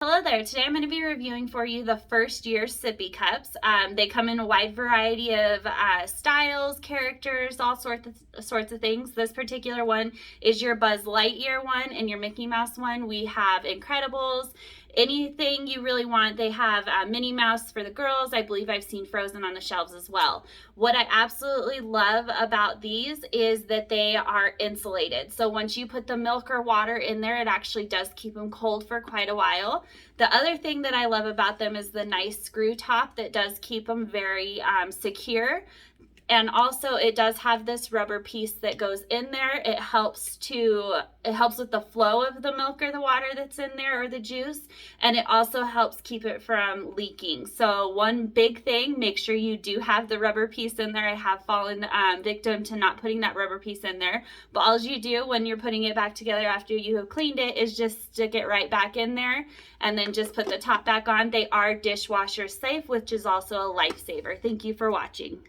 Hello there. Today I'm going to be reviewing for you the First Years Sippy Cups. They come in a wide variety of styles, characters, all sorts of things. This particular one is your Buzz Lightyear one and your Mickey Mouse one. We have Incredibles, anything you really want. They have Minnie Mouse for the girls. I believe I've seen Frozen on the shelves as well. What I absolutely love about these is that they are insulated. So once you put the milk or water in there, it actually does keep them cold for quite a while. The other thing that I love about them is the nice screw top that does keep them very secure. And also it does have this rubber piece that goes in there. It helps with the flow of the milk or the water that's in there or the juice. And it also helps keep it from leaking. So one big thing, make sure you do have the rubber piece in there. I have fallen victim to not putting that rubber piece in there. But all you do when you're putting it back together after you have cleaned it is just stick it right back in there and then just put the top back on. They are dishwasher safe, which is also a lifesaver. Thank you for watching.